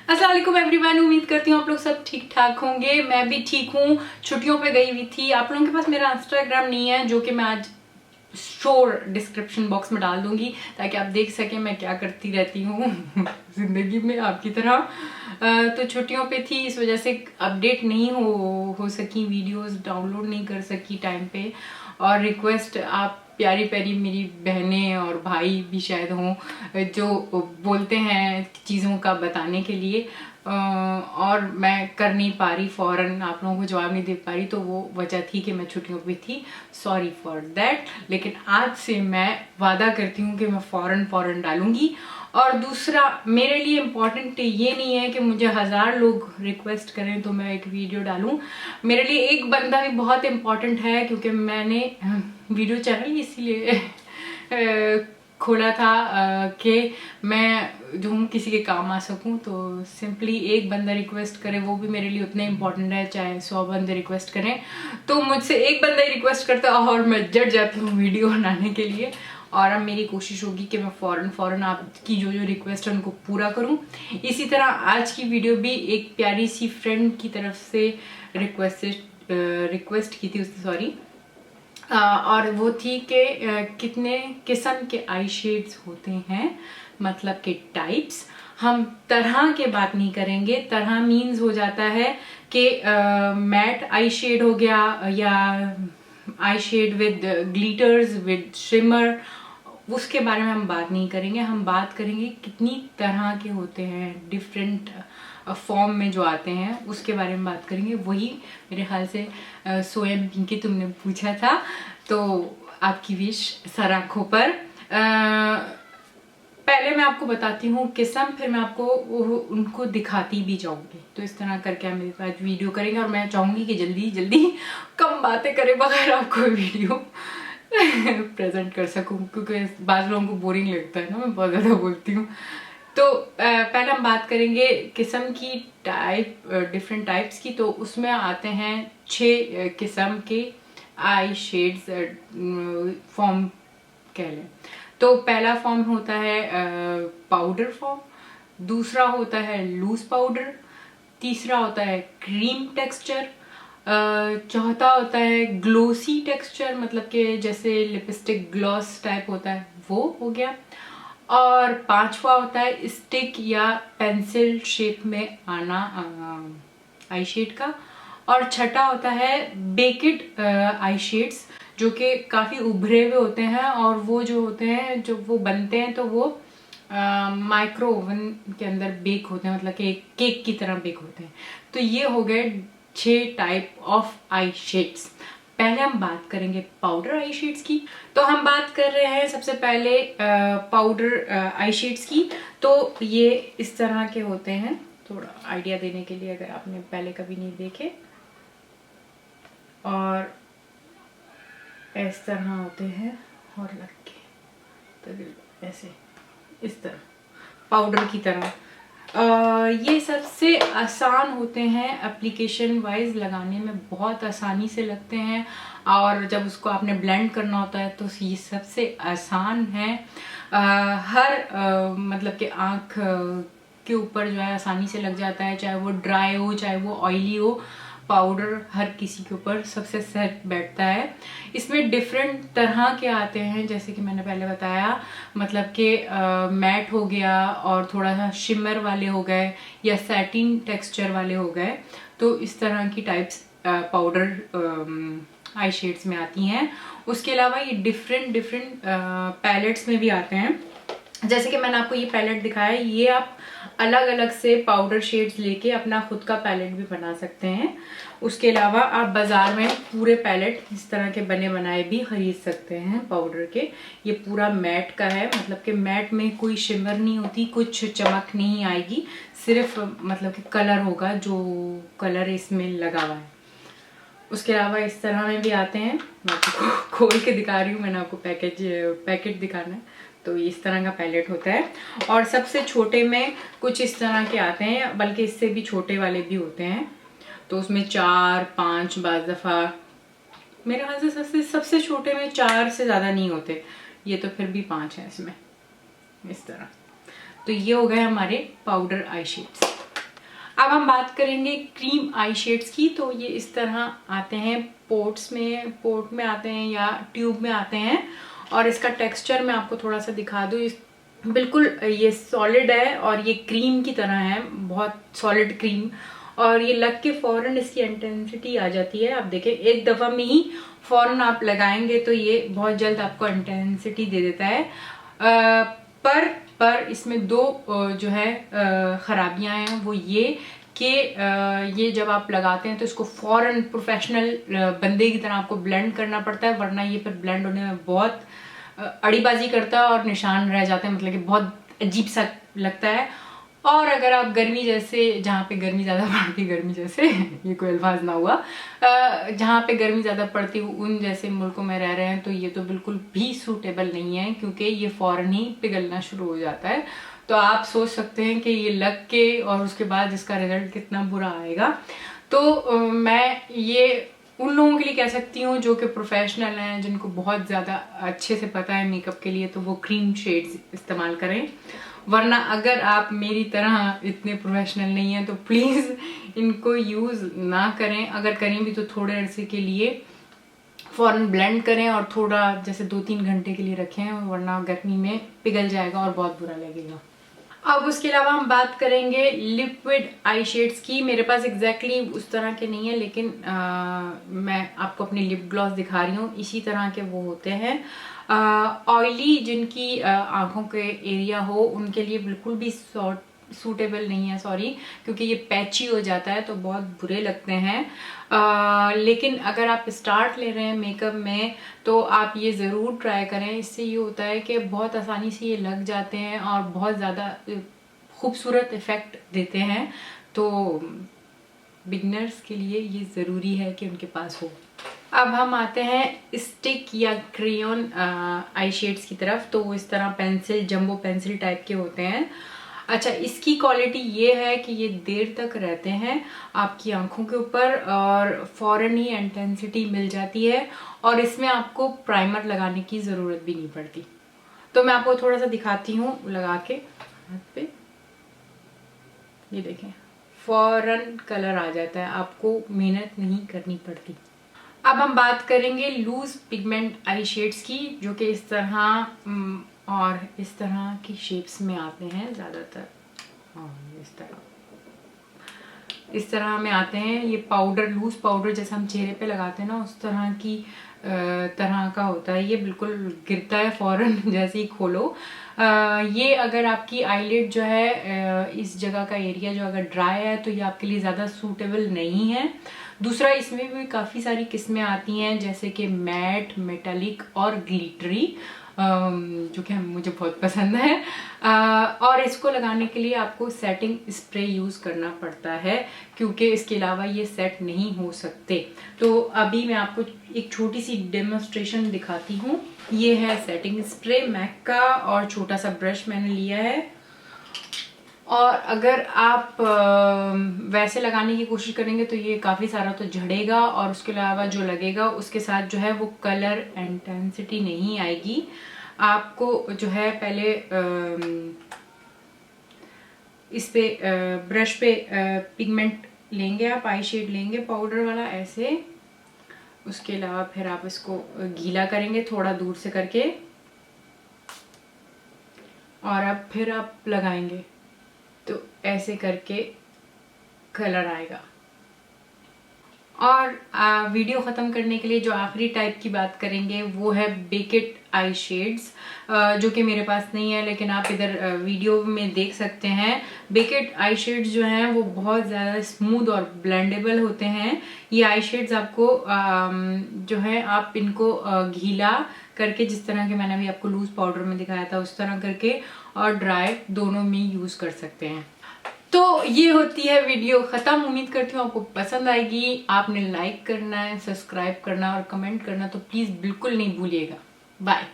अस्सलाम वालेकुम एवरीवन, उम्मीद करती हूँ आप लोग सब ठीक ठाक होंगे। मैं भी ठीक हूँ। छुट्टियों पे गई हुई थी। आप लोगों के पास मेरा इंस्टाग्राम नहीं है, जो कि मैं आज श्योर डिस्क्रिप्शन बॉक्स में डाल दूंगी ताकि आप देख सकें मैं क्या करती रहती हूँ जिंदगी में आपकी तरह। तो छुट्टियों पे थी, इस वजह से अपडेट नहीं हो सकी, वीडियोस डाउनलोड नहीं कर सकी टाइम पे। और रिक्वेस्ट आप प्यारी प्यारी मेरी बहनें और भाई भी शायद हों जो बोलते हैं चीज़ों का बताने के लिए, और मैं कर नहीं पा रही, फ़ौरन आप लोगों को जवाब नहीं दे पा रही। तो वो वजह थी कि मैं छुट्टियों पे थी, सॉरी फॉर दैट। लेकिन आज से मैं वादा करती हूँ कि मैं फ़ौरन डालूंगी। और दूसरा, मेरे लिए इम्पॉर्टेंट ये नहीं है कि मुझे 1000 लोग रिक्वेस्ट करें तो मैं एक वीडियो डालूं। मेरे लिए एक बंदा भी बहुत इम्पॉर्टेंट है, क्योंकि मैंने वीडियो चैनल इसीलिए खोला था कि मैं जो हूँ किसी के काम आ सकूं। तो सिंपली एक बंदा रिक्वेस्ट करे, वो भी मेरे लिए उतना इम्पोर्टेंट है चाहे 100 बंदे रिक्वेस्ट करें। तो मुझसे एक बंदा ही रिक्वेस्ट करता है और मैं जट जाती हूँ वीडियो बनाने के लिए। और अब मेरी कोशिश होगी कि मैं फ़ौरन आपकी जो रिक्वेस्ट है उनको पूरा करूं। इसी तरह आज की वीडियो भी एक प्यारी सी फ्रेंड की तरफ से रिक्वेस्ट की थी उसने, सॉरी। और वो थी कि कितने किस्म के आई शेड्स होते हैं, मतलब के टाइप्स। हम तरह के बात नहीं करेंगे। तरह मीन्स हो जाता है कि मैट आई शेड हो गया, या eye shade with glitters with shimmer, उसके बारे में हम बात नहीं करेंगे। हम बात करेंगे कितनी तरह के होते हैं, डिफरेंट फॉर्म में जो आते हैं, उसके बारे में बात करेंगे। वही मेरे ख्याल से सोयम पिंकी तुमने पूछा था, तो आपकी विश सर आँखों पर। पहले मैं आपको बताती हूँ किस्म, फिर मैं आपको उनको दिखाती भी जाऊंगी। तो इस तरह करके हम मेरे साथ वीडियो करेंगे। और मैं चाहूंगी कि जल्दी जल्दी कम बातें करे बगैर आपको वीडियो प्रेजेंट कर सकूं, क्योंकि बाद लोगों को बोरिंग लगता है ना, मैं बहुत ज़्यादा बोलती हूँ। तो पहले हम बात करेंगे किस्म की, डिफरेंट टाइप्स की। तो उसमें आते हैं 6 किस्म के आई शेड्स, फॉर्म कह लें। तो पहला फॉर्म होता है पाउडर फॉर्म, दूसरा होता है लूज पाउडर, तीसरा होता है क्रीम टेक्सचर, चौथा होता है ग्लोसी टेक्सचर, मतलब कि जैसे लिपस्टिक ग्लॉस टाइप होता है, वो हो गया। और पांचवा होता है स्टिक या पेंसिल शेप में आना आई शेड का। और छठा होता है बेकेड आई शेड्स, जो कि काफ़ी उभरे हुए होते हैं। और वो जो होते हैं, जो वो बनते हैं, तो वो माइक्रो ओवन के अंदर बेक होते हैं, मतलब कि केक की तरह बेक होते हैं। तो ये हो गए 6 टाइप ऑफ आई शेड्स। पहले हम बात करेंगे पाउडर आई शेड्स की। तो हम बात कर रहे हैं सबसे पहले पाउडर आई शेड्स की। तो ये इस तरह के होते हैं, थोड़ा आइडिया देने के लिए, अगर आपने पहले कभी नहीं देखे। और इस तरह होते हैं, और लग के तो ऐसे इस तरह पाउडर की तरह। ये सबसे आसान होते हैं, एप्लीकेशन वाइज लगाने में बहुत आसानी से लगते हैं। और जब उसको आपने ब्लेंड करना होता है तो ये सबसे आसान है। मतलब कि आँख के ऊपर जो है आसानी से लग जाता है, चाहे वो ड्राई हो चाहे वो ऑयली हो। पाउडर हर किसी के ऊपर सबसे सेट बैठता है। इसमें डिफरेंट तरह के आते हैं, जैसे कि मैंने पहले बताया, मतलब कि मैट हो गया, और थोड़ा सा शिमर वाले हो गए, या सैटिन टेक्सचर वाले हो गए। तो इस तरह की टाइप्स पाउडर आई शेड्स में आती हैं। उसके अलावा ये डिफरेंट पैलेट्स में भी आते हैं। जैसे कि मैंने आपको ये पैलेट दिखाया, ये आप अलग अलग से पाउडर शेड्स लेके अपना खुद का पैलेट भी बना सकते हैं। उसके अलावा आप बाजार में पूरे पैलेट इस तरह के बने बनाए भी खरीद सकते हैं पाउडर के। ये पूरा मैट का है, मतलब कि मैट में कोई शिमर नहीं होती, कुछ चमक नहीं आएगी, सिर्फ मतलब कि कलर होगा, जो कलर इसमें लगा हुआ है। उसके अलावा इस तरह में भी आते हैं, मैं आपको खोल के दिखा रही हूँ, मैंने आपको पैकेट दिखाना है। तो इस तरह का पैलेट होता है। और सबसे छोटे में कुछ इस तरह के आते हैं, बल्कि इससे भी छोटे वाले भी होते हैं। तो उसमें 4-5 बाज़ दफ़ा मेरे ख्याल से सबसे छोटे में 4 से ज़्यादा नहीं होते, ये तो फिर भी 5 है इसमें, इस तरह। तो ये हो गए हमारे पाउडर आई शेड्स। अब हम बात करेंगे क्रीम आई शेड्स की। तो ये इस तरह आते हैं पोर्ट में आते हैं या ट्यूब में आते हैं। और इसका टेक्सचर मैं आपको थोड़ा सा दिखा दूँ। बिल्कुल ये सॉलिड है और ये क्रीम की तरह है, बहुत सॉलिड क्रीम। और ये लग के फौरन इसकी इंटेंसिटी आ जाती है। आप देखें, एक दफ़ा में ही फौरन आप लगाएंगे तो ये बहुत जल्द आपको इंटेंसिटी दे देता है। पर इसमें दो जो है खराबियां हैं, वो ये कि ये जब आप लगाते हैं तो इसको फौरन प्रोफेशनल बंदे की तरह आपको ब्लेंड करना पड़ता है, वरना ये फिर ब्लेंड होने में बहुत अड़ीबाजी करता है और निशान रह जाते हैं, मतलब कि बहुत अजीब सा लगता है। और अगर आप गर्मी जैसे, जहाँ पे गर्मी ज़्यादा पड़ती, गर्मी जैसे ये कोई अल्फाज ना हुआ, जहाँ पे गर्मी ज़्यादा पड़ती उन जैसे मुल्कों में रह रहे हैं तो ये तो बिल्कुल भी सूटेबल नहीं है, क्योंकि ये फ़ौरन ही पिघलना शुरू हो जाता है। तो आप सोच सकते हैं कि ये लग के और उसके बाद इसका रिजल्ट कितना बुरा आएगा। तो मैं ये उन लोगों के लिए कह सकती हूँ जो कि प्रोफेशनल हैं, जिनको बहुत ज़्यादा अच्छे से पता है मेकअप के लिए, तो वो क्रीम शेड्स इस्तेमाल करें। वरना अगर आप मेरी तरह इतने प्रोफेशनल नहीं हैं तो प्लीज़ इनको यूज़ ना करें। अगर करें भी तो थोड़े अरसे के लिए फ़ौरन ब्लेंड करें और थोड़ा जैसे 2-3 घंटे के लिए रखें, वरना गर्मी में पिघल जाएगा और बहुत बुरा लगेगा। अब उसके अलावा हम बात करेंगे लिक्विड आई शेड्स की। मेरे पास एग्जैक्टली उस तरह के नहीं है, लेकिन मैं आपको अपने लिप ग्लॉस दिखा रही हूँ, इसी तरह के वो होते हैं। ऑयली जिनकी आंखों के एरिया हो उनके लिए बिल्कुल भी सूटेबल नहीं है, सॉरी, क्योंकि ये पैची हो जाता है तो बहुत बुरे लगते हैं। लेकिन अगर आप स्टार्ट ले रहे हैं मेकअप में तो आप ये ज़रूर ट्राई करें। इससे ये होता है कि बहुत आसानी से ये लग जाते हैं और बहुत ज़्यादा खूबसूरत इफ़ेक्ट देते हैं। तो बिगनर्स के लिए ये ज़रूरी है कि उनके पास हो। अब हम आते हैं स्टिक या क्रेयॉन आई शेड्स की तरफ। तो वो इस तरह पेंसिल, जंबो पेंसिल टाइप के होते हैं। अच्छा, इसकी क्वालिटी ये है कि ये देर तक रहते हैं आपकी आंखों के ऊपर और फ़ौरन ही इंटेंसिटी मिल जाती है और इसमें आपको प्राइमर लगाने की ज़रूरत भी नहीं पड़ती। तो मैं आपको थोड़ा सा दिखाती हूँ लगा के हाथ पे। ये देखें, फ़ौरन कलर आ जाता है, आपको मेहनत नहीं करनी पड़ती। अब हम बात करेंगे लूज पिगमेंट आई शेड्स की, जो कि इस तरह और इस तरह की शेप्स में आते हैं ज़्यादातर। इस तरह में आते हैं। ये पाउडर, लूज पाउडर जैसा हम चेहरे पे लगाते हैं ना, उस तरह की तरह का होता है। ये बिल्कुल गिरता है फ़ौरन जैसे ही खोलो। ये अगर आपकी आईलिड जो है, इस जगह का एरिया जो अगर ड्राई है तो ये आपके लिए ज़्यादा सूटेबल नहीं है। दूसरा, इसमें भी काफ़ी सारी किस्में आती हैं, जैसे कि मैट, मेटालिक और ग्लिटरी, जो कि मुझे बहुत पसंद है। और इसको लगाने के लिए आपको सेटिंग स्प्रे यूज़ करना पड़ता है, क्योंकि इसके अलावा ये सेट नहीं हो सकते। तो अभी मैं आपको एक छोटी सी डेमोन्स्ट्रेशन दिखाती हूँ। ये है सेटिंग स्प्रे मैक का और छोटा सा ब्रश मैंने लिया है। और अगर आप वैसे लगाने की कोशिश करेंगे तो ये काफ़ी सारा तो झड़ेगा और उसके अलावा जो लगेगा उसके साथ जो है वो कलर इंटेंसिटी नहीं आएगी। आपको जो है पहले इस पे ब्रश पे पिगमेंट लेंगे, आप आई शेड लेंगे पाउडर वाला ऐसे। उसके अलावा फिर आप इसको गीला करेंगे थोड़ा दूर से करके और अब फिर आप लगाएंगे तो ऐसे करके कलर आएगा। और वीडियो ख़त्म करने के लिए जो आखिरी टाइप की बात करेंगे वो है बेकेट आई शेड्स, जो कि मेरे पास नहीं है, लेकिन आप इधर वीडियो में देख सकते हैं। बेकेट आई शेड्स जो हैं वो बहुत ज़्यादा स्मूथ और ब्लेंडेबल होते हैं। ये आई शेड्स आपको जो है आप इनको गीला करके, जिस तरह के मैंने अभी आपको लूज पाउडर में दिखाया था उस तरह करके, और ड्राई दोनों में यूज़ कर सकते हैं। तो ये होती है वीडियो ख़त्म। उम्मीद करती हूँ आपको पसंद आएगी। आपने लाइक करना है, सब्सक्राइब करना और कमेंट करना तो प्लीज़ बिल्कुल नहीं भूलिएगा। बाय।